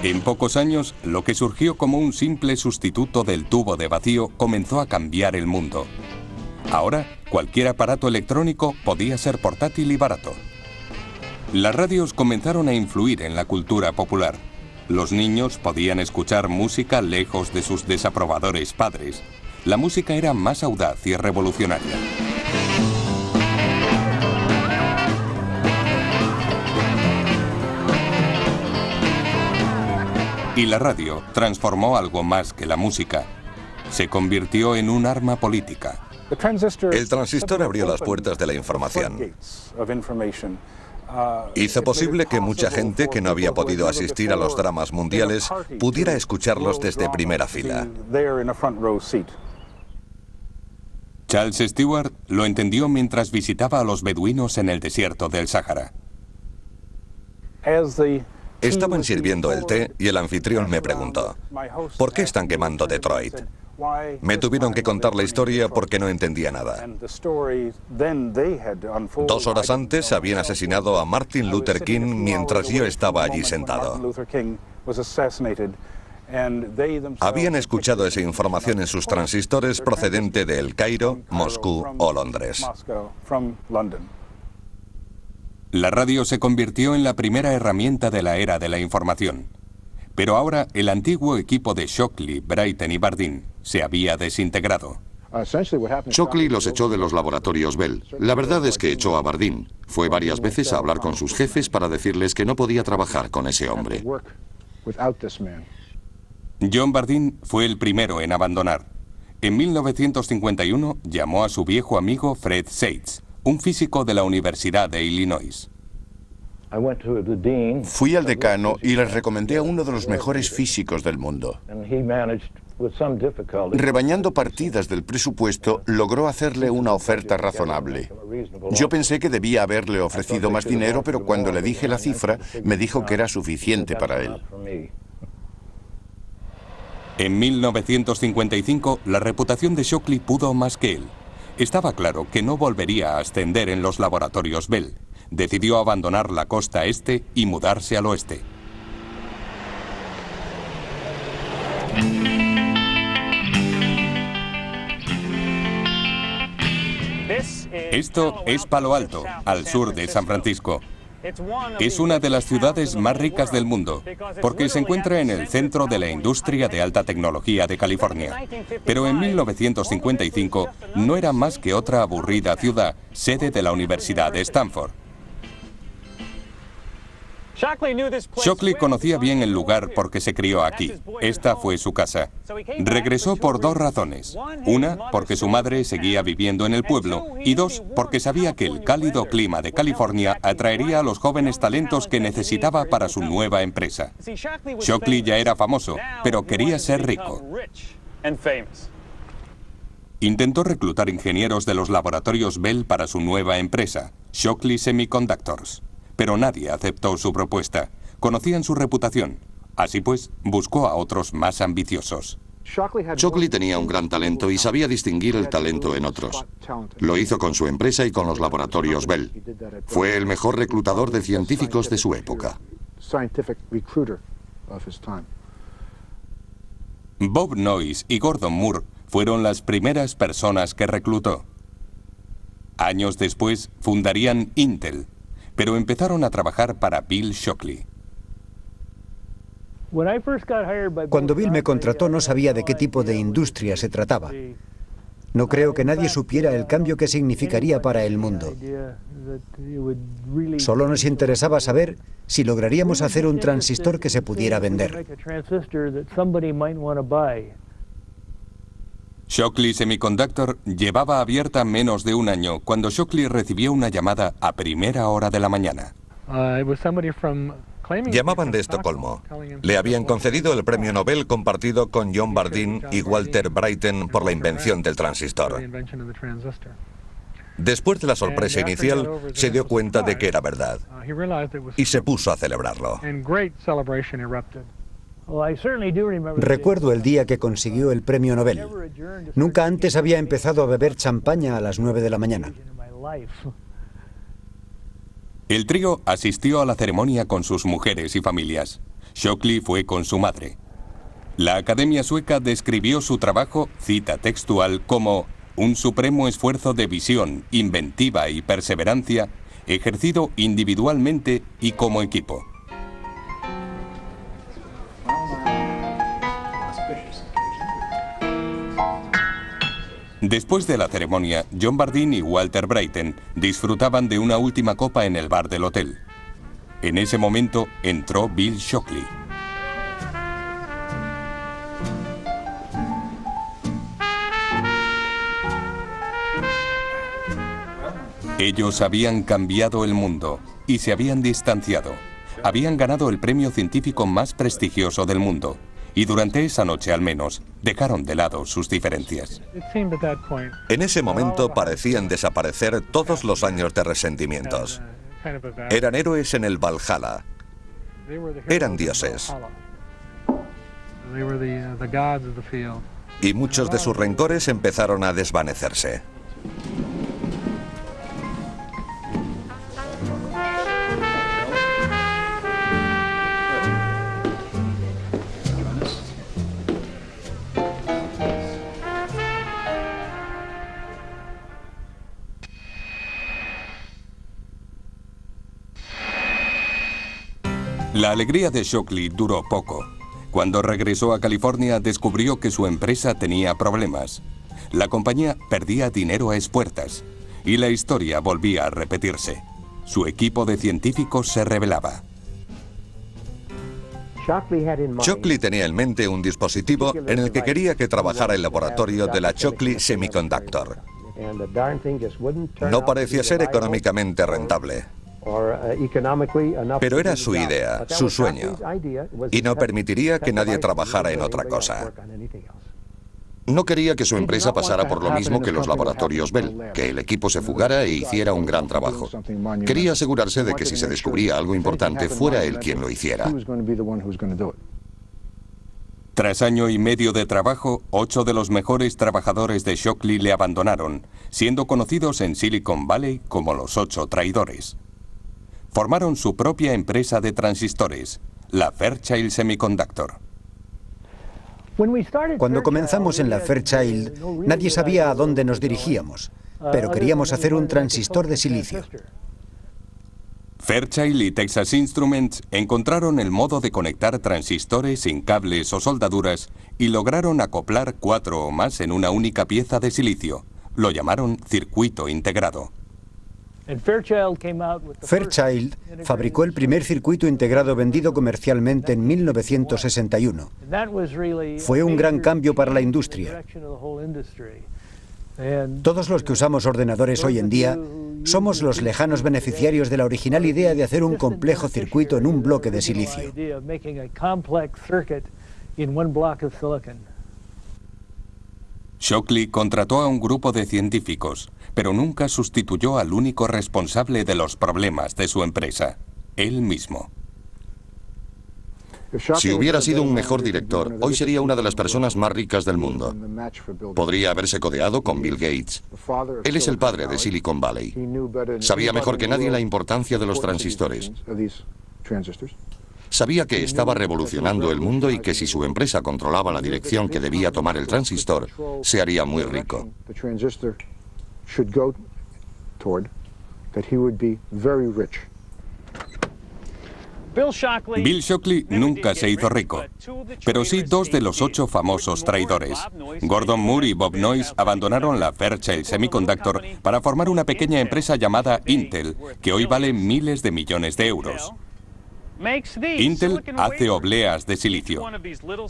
En pocos años, lo que surgió como un simple sustituto del tubo de vacío comenzó a cambiar el mundo. Ahora, cualquier aparato electrónico podía ser portátil y barato. Las radios comenzaron a influir en la cultura popular. Los niños podían escuchar música lejos de sus desaprobadores padres. La música era más audaz y revolucionaria. Y la radio transformó algo más que la música. Se convirtió en un arma política. El transistor abrió las puertas de la información. Hizo posible que mucha gente que no había podido asistir a los dramas mundiales pudiera escucharlos desde primera fila. Charles Stewart lo entendió mientras visitaba a los beduinos en el desierto del Sáhara. Estaban sirviendo el té y el anfitrión me preguntó, ¿por qué están quemando Detroit? Me tuvieron que contar la historia porque no entendía nada. 2 horas antes habían asesinado a Martin Luther King mientras yo estaba allí sentado. Habían escuchado esa información en sus transistores procedente de El Cairo, Moscú o Londres. La radio se convirtió en la primera herramienta de la era de la información. Pero ahora el antiguo equipo de Shockley, Bryton y Bardeen se había desintegrado. Shockley los echó de los laboratorios Bell. La verdad es que echó a Bardeen. Fue varias veces a hablar con sus jefes para decirles que no podía trabajar con ese hombre. John Bardeen fue el primero en abandonar. En 1951 llamó a su viejo amigo Fred Seitz, un físico de la Universidad de Illinois. Fui al decano y les recomendé a uno de los mejores físicos del mundo. Rebañando partidas del presupuesto, logró hacerle una oferta razonable. Yo pensé que debía haberle ofrecido más dinero, pero cuando le dije la cifra, me dijo que era suficiente para él. En 1955, la reputación de Shockley pudo más que él. Estaba claro que no volvería a ascender en los laboratorios Bell. Decidió abandonar la costa este y mudarse al oeste. Esto es Palo Alto, al sur de San Francisco. Es una de las ciudades más ricas del mundo, porque se encuentra en el centro de la industria de alta tecnología de California. Pero en 1955 no era más que otra aburrida ciudad, sede de la Universidad de Stanford. Shockley conocía bien el lugar porque se crió aquí. Esta fue su casa. Regresó por dos razones. Una, porque su madre seguía viviendo en el pueblo, y dos, porque sabía que el cálido clima de California atraería a los jóvenes talentos que necesitaba para su nueva empresa. Shockley ya era famoso, pero quería ser rico. Intentó reclutar ingenieros de los laboratorios Bell para su nueva empresa, Shockley Semiconductors. Pero nadie aceptó su propuesta. Conocían su reputación. Así pues, buscó a otros más ambiciosos. Shockley tenía un gran talento y sabía distinguir el talento en otros. Lo hizo con su empresa y con los laboratorios Bell. Fue el mejor reclutador de científicos de su época. Bob Noyce y Gordon Moore fueron las primeras personas que reclutó. Años después fundarían Intel, pero empezaron a trabajar para Bill Shockley. Cuando Bill me contrató no sabía de qué tipo de industria se trataba. No creo que nadie supiera el cambio que significaría para el mundo. Solo nos interesaba saber si lograríamos hacer un transistor que se pudiera vender. Shockley Semiconductor llevaba abierta menos de un año cuando Shockley recibió una llamada a primera hora de la mañana. Llamaban de Estocolmo. Le habían concedido el premio Nobel compartido con John Bardeen y Walter Brattain por la invención del transistor. Después de la sorpresa inicial, se dio cuenta de que era verdad y se puso a celebrarlo. Recuerdo el día que consiguió el premio Nobel. Nunca antes había empezado a beber champaña a las 9 de la mañana. El trío asistió a la ceremonia con sus mujeres y familias. Shockley fue con su madre. La Academia Sueca describió su trabajo, cita textual, como un supremo esfuerzo de visión, inventiva y perseverancia, ejercido individualmente y como equipo. Después de la ceremonia, John Bardeen y Walter Brattain disfrutaban de una última copa en el bar del hotel. En ese momento entró Bill Shockley. Ellos habían cambiado el mundo y se habían distanciado. Habían ganado el premio científico más prestigioso del mundo. Y durante esa noche, al menos, dejaron de lado sus diferencias. En ese momento parecían desaparecer todos los años de resentimientos. Eran héroes en el Valhalla. Eran dioses. Y muchos de sus rencores empezaron a desvanecerse. La alegría de Shockley duró poco. Cuando regresó a California, descubrió que su empresa tenía problemas. La compañía perdía dinero a espuertas y la historia volvía a repetirse. Su equipo de científicos se rebelaba. Shockley tenía en mente un dispositivo en el que quería que trabajara el laboratorio de la Shockley Semiconductor. No parecía ser económicamente rentable. Pero era su idea, su sueño, y no permitiría que nadie trabajara en otra cosa. No quería que su empresa pasara por lo mismo que los laboratorios Bell, que el equipo se fugara e hiciera un gran trabajo. Quería asegurarse de que si se descubría algo importante, fuera él quien lo hiciera. Tras año y medio de trabajo, 8 de los mejores trabajadores de Shockley le abandonaron, siendo conocidos en Silicon Valley como los 8 traidores. Formaron su propia empresa de transistores, la Fairchild Semiconductor. Cuando comenzamos en la Fairchild, nadie sabía a dónde nos dirigíamos, pero queríamos hacer un transistor de silicio. Fairchild y Texas Instruments encontraron el modo de conectar transistores sin cables o soldaduras y lograron acoplar 4 o más en una única pieza de silicio. Lo llamaron circuito integrado. Fairchild fabricó el primer circuito integrado vendido comercialmente en 1961. Fue un gran cambio para la industria. Todos los que usamos ordenadores hoy en día somos los lejanos beneficiarios de la original idea de hacer un complejo circuito en un bloque de silicio. Shockley contrató a un grupo de científicos, pero nunca sustituyó al único responsable de los problemas de su empresa, él mismo. Si hubiera sido un mejor director, hoy sería una de las personas más ricas del mundo. Podría haberse codeado con Bill Gates. Él es el padre de Silicon Valley. Sabía mejor que nadie la importancia de los transistores. Sabía que estaba revolucionando el mundo y que si su empresa controlaba la dirección que debía tomar el transistor, se haría muy rico. Bill Shockley nunca se hizo rico, pero sí dos de los 8 famosos traidores. Gordon Moore y Bob Noyce abandonaron la Fairchild Semiconductor para formar una pequeña empresa llamada Intel, que hoy vale miles de millones de euros. Intel hace obleas de silicio.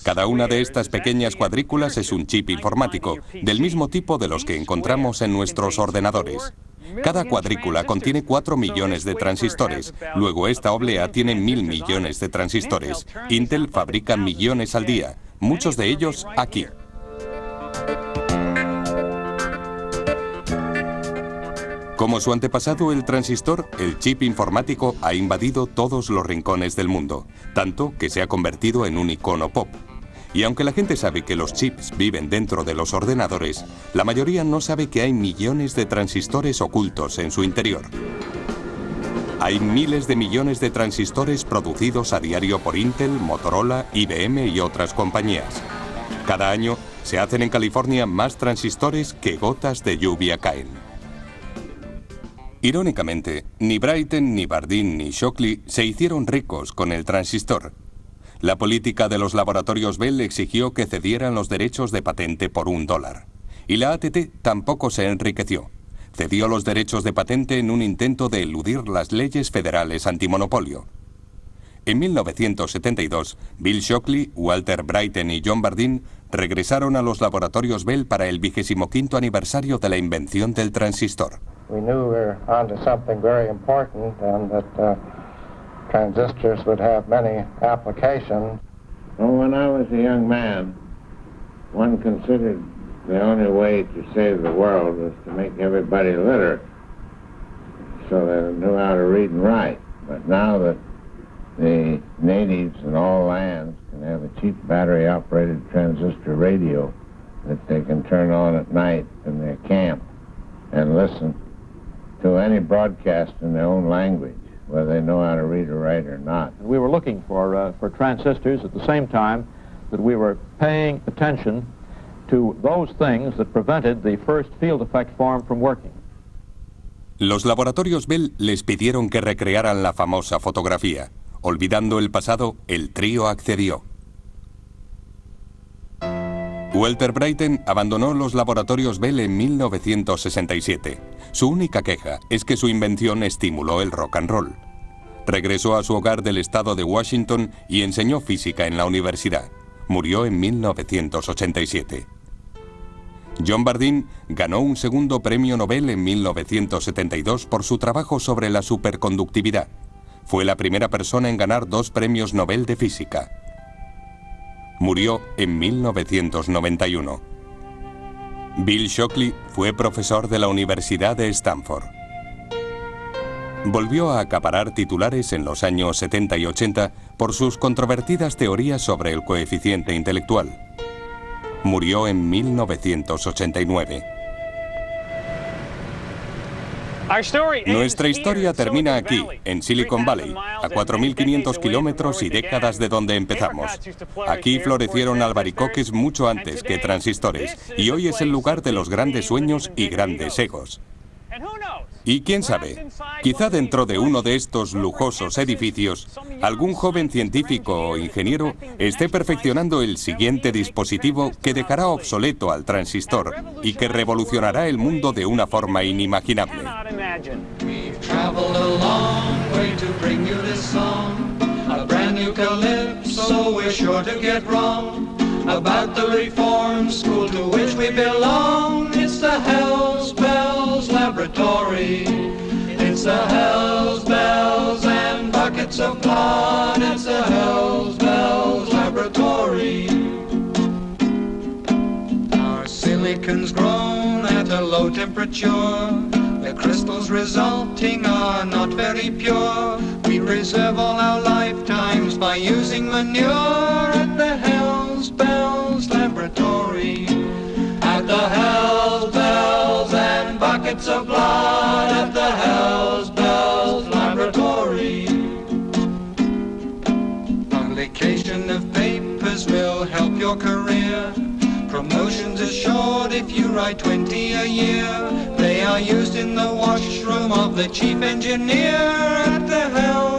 Cada una de estas pequeñas cuadrículas es un chip informático, del mismo tipo de los que encontramos en nuestros ordenadores. Cada cuadrícula contiene 4 millones de transistores. Luego esta oblea tiene 1000 millones de transistores. Intel fabrica millones al día, muchos de ellos aquí. Como su antepasado el transistor, el chip informático ha invadido todos los rincones del mundo, tanto que se ha convertido en un icono pop. Y aunque la gente sabe que los chips viven dentro de los ordenadores, la mayoría no sabe que hay millones de transistores ocultos en su interior. Hay miles de millones de transistores producidos a diario por Intel, Motorola, IBM y otras compañías. Cada año se hacen en California más transistores que gotas de lluvia caen. Irónicamente, ni Brattain, ni Bardeen, ni Shockley se hicieron ricos con el transistor. La política de los laboratorios Bell exigió que cedieran los derechos de patente por $1. Y la AT&T tampoco se enriqueció. Cedió los derechos de patente en un intento de eludir las leyes federales antimonopolio. En 1972, Bill Shockley, Walter Brattain y John Bardeen regresaron a los laboratorios Bell para el 25º aniversario de la invención del transistor. We knew we were onto something very important and that transistors would have many applications. Well, when I was a young man, one considered the only way to save the world was to make everybody literate so they knew how to read and write. But now that the natives in all lands can have a cheap battery-operated transistor radio that they can turn on at night in their camp and listen to any broadcast in their own language, whether they know how to read or write or not. We were looking for transistors at the same time that we were paying attention to those things that prevented the first field effect form from working. Los laboratorios Bell les pidieron que recrearan la famosa fotografía. Olvidando el pasado, el trío accedió. Walter Brattain abandonó los laboratorios Bell en 1967. Su única queja es que su invención estimuló el rock and roll. Regresó a su hogar del estado de Washington y enseñó física en la universidad. Murió en 1987. John Bardeen ganó un segundo premio Nobel en 1972 por su trabajo sobre la superconductividad. Fue la primera persona en ganar 2 premios Nobel de física. Murió en 1991. Bill Shockley fue profesor de la Universidad de Stanford. Volvió a acaparar titulares en los años 70 y 80 por sus controvertidas teorías sobre el coeficiente intelectual. Murió en 1989. Nuestra historia termina aquí, en Silicon Valley, a 4.500 kilómetros y décadas de donde empezamos. Aquí florecieron albaricoques mucho antes que transistores, y hoy es el lugar de los grandes sueños y grandes egos. Y quién sabe, quizá dentro de uno de estos lujosos edificios, algún joven científico o ingeniero esté perfeccionando el siguiente dispositivo que dejará obsoleto al transistor y que revolucionará el mundo de una forma inimaginable. traveled a long way to bring you this song. A brand new calypso we're sure to get wrong. About the reform school to which we belong. It's the Hells Bells Laboratory. It's the Hells Bells and buckets of blood. It's the Hells Bells Laboratory. Our silicon's grown at a low temperature. The crystals resulting are not very pure. We preserve all our lifetimes by using manure at the Hells Bells Laboratory. At the Hells Bells and buckets of blood. At the Hells Bells Laboratory. Publication of papers will help your career. Promotions is short if you write 20 a year. They are used in the washroom of the chief engineer at the Hells